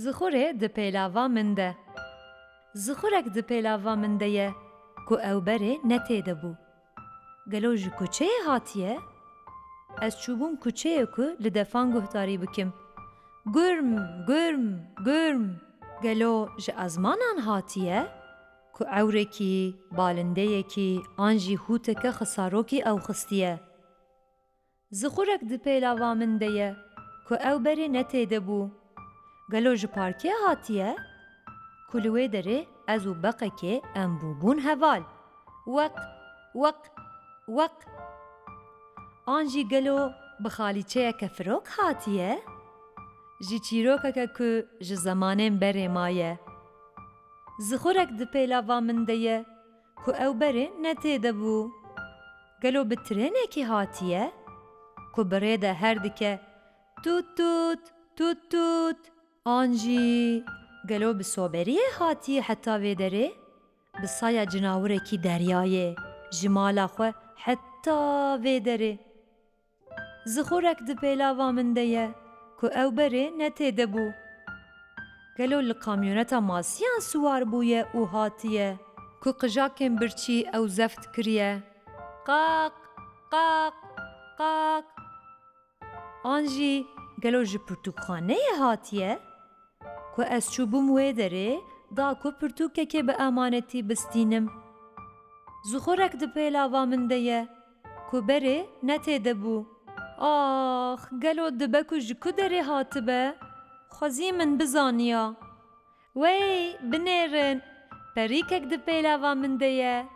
Zixure di pêlava min de. Zixurek di pêlava min de ye ku ew berê netêde bû. Gelo ji kuçeyê hatiye? Ez çûbûm kuçeyê ku li defan guhdarî bikim. Gurm, gurm, gurm. Gelo ji ezmanan hatiye? Ku ewrekî, balindeyekî an jî hûteke xisarokî ew xistiye. Zixurek di pêlava min de ye ku ew berê netêde bû. Gelo ji parkê hatiye? Ku li wê derê ez û beqekê em bûbûn heval. Weq, weq, weq. An jî gelo bi xalîçeyeke firok hatiye? Ji çîrokeke ku ji zemanên berê maye. Zixurek di pêlava min de ye ku ew berê netêde bû. Gelo bi trênekî hatiye? Ku birê de her dike tût tût, tût tût. An jî gelo bi soberiyê hatiye heta vê derê? Bi saya cinawirekî deryayê ji mala xwe heta vê derê. Zixurek di pêlava min de ye ku ew berê netêde bû. Gelo li kamyoneta masiyan siwar bûye û hatiye ku qijakên birçî ew zeft kiriye. Qaq, qaq, qaq. An jî gelo ji pirtûkxaneyê hatiye? Ku ez çûbûm wê derê da ku pirtûkekê bi emanetî bistînim. Zixurek di pêlava min de ye ku berê netêde bû. Ax, gelo dibe ku ji ku derê hatibe? Xwezî min bizaniya. Wey, binêrin. Perîkek di pêlava min de ye.